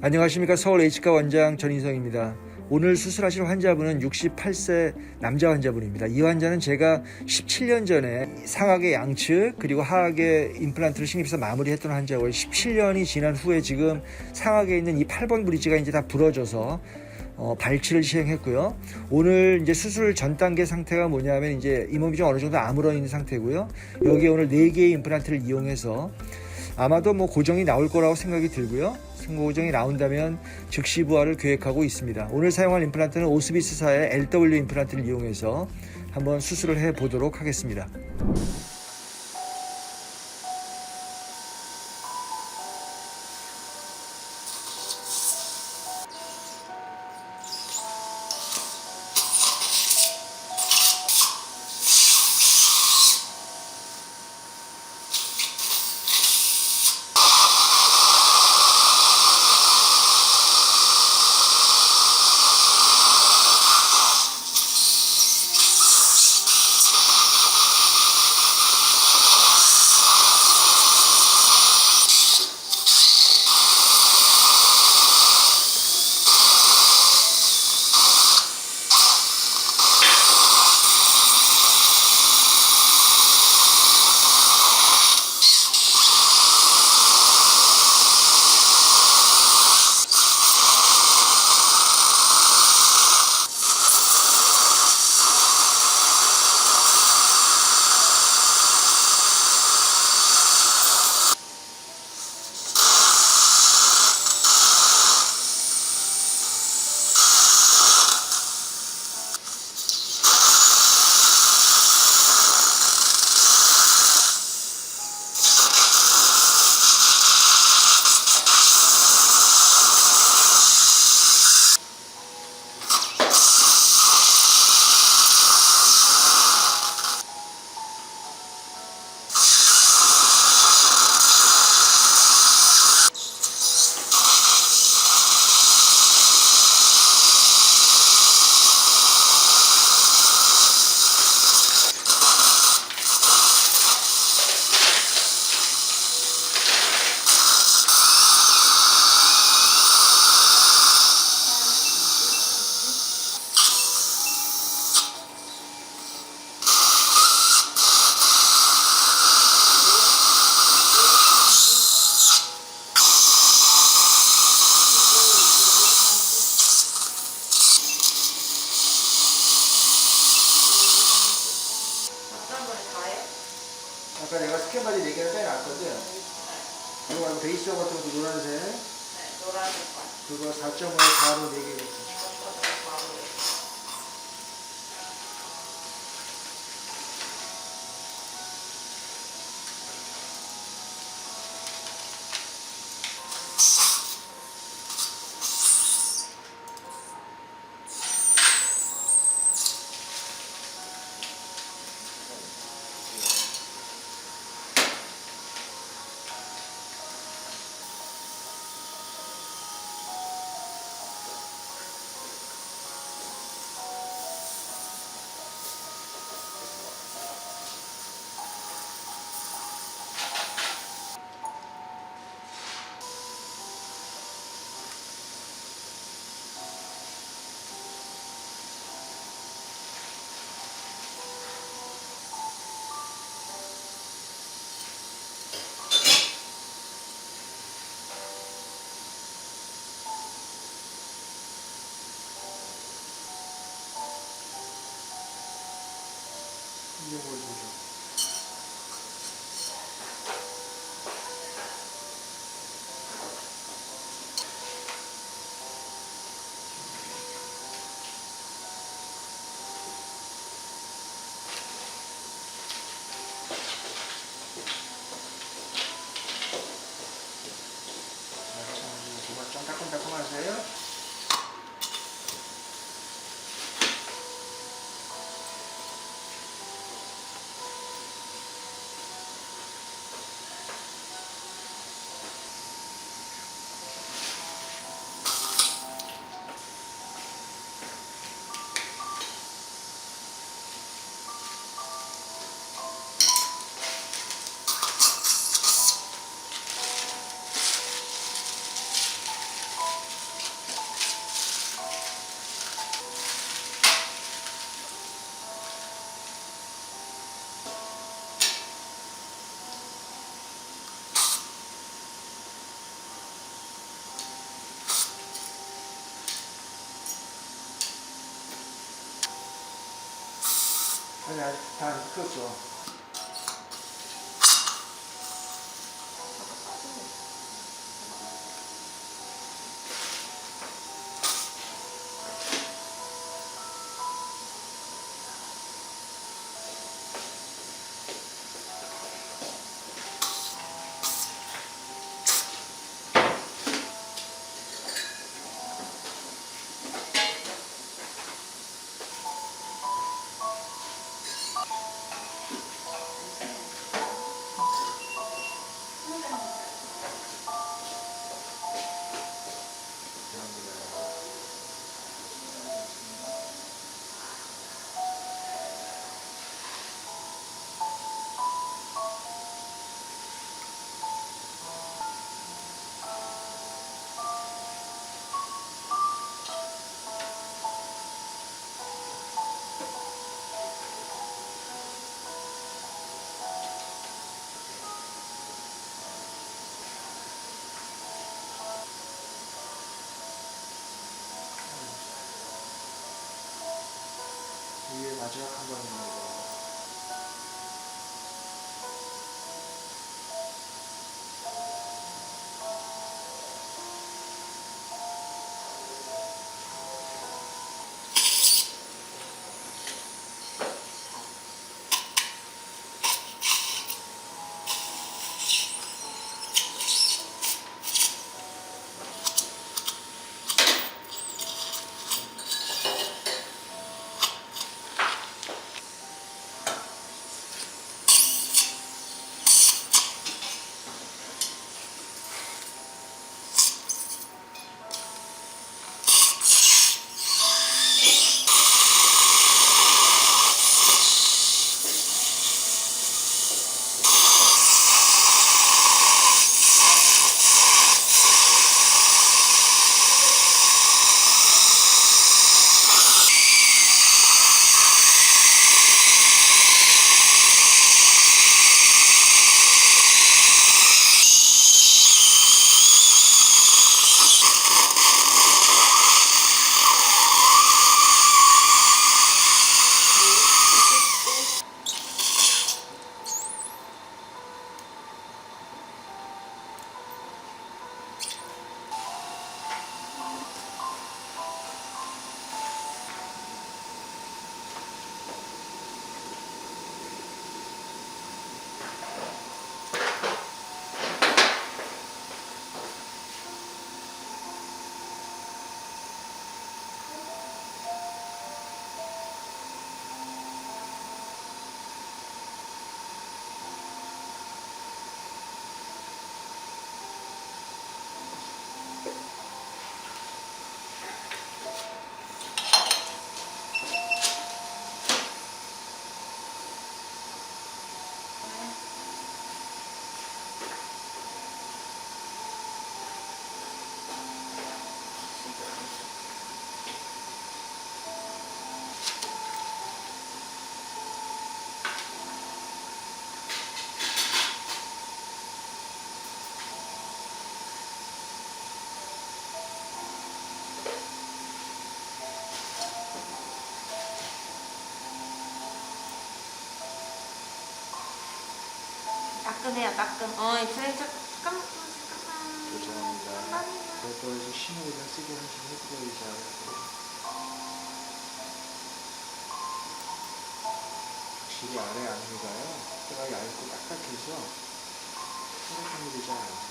안녕하십니까. 서울 H과 원장 전인성입니다. 오늘 수술하실 환자분은 68세 남자 환자분입니다. 이 환자는 제가 17년 전에 상악의 양측 그리고 하악의 임플란트를 식립해서 마무리했던 환자고요. 17년이 지난 후에 지금 상악에 있는 이 8번 브릿지가 이제 다 부러져서 발치를 시행했고요. 오늘 이제 수술 전 단계 상태가 뭐냐면 이제 이 몸이 좀 어느 정도 아물어 있는 상태고요. 여기에 오늘 4개의 임플란트를 이용해서 아마도 고정이 나올 거라고 생각이 들고요. 고정이 나온다면 즉시 부활을 계획하고 있습니다. 오늘 사용할 임플란트는 오스비스사의 LW 임플란트를 이용해서 한번 수술을 해 보도록 하겠습니다. 아까 내가 스캔바디 4개를 빼놨거든. 이거 말고 베이스 같은 것도 노란색. 네, 노란색 거. 그거 4.5에 바로 4개 이렇게. 이걸 보죠. 정말 좀 따끔따끔하세요? 아니 아직 다 안 끓었죠. 이게 마지막 한 번입니다. 따끈해요, 따끈. 잠깐만. 죄송합니다. 별도에서 신호를 쓰게 하시면 해드려야죠. 확실히 아래 안미가요. 때가 얇고 딱딱해서 사용이 되지 않아요.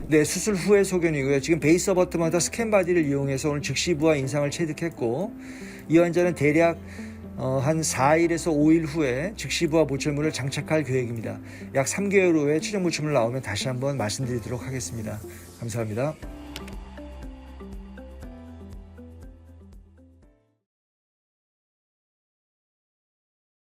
네, 수술 후의 소견이고요. 지금 베이스 어버트먼트 스캔 바디를 이용해서 오늘 즉시 부하 인상을 체득했고, 이 환자는 대략 한 4일에서 5일 후에 즉시 부하 보철물을 장착할 계획입니다. 약 3개월 후에 최종 보철물 나오면 다시 한번 말씀드리도록 하겠습니다. 감사합니다.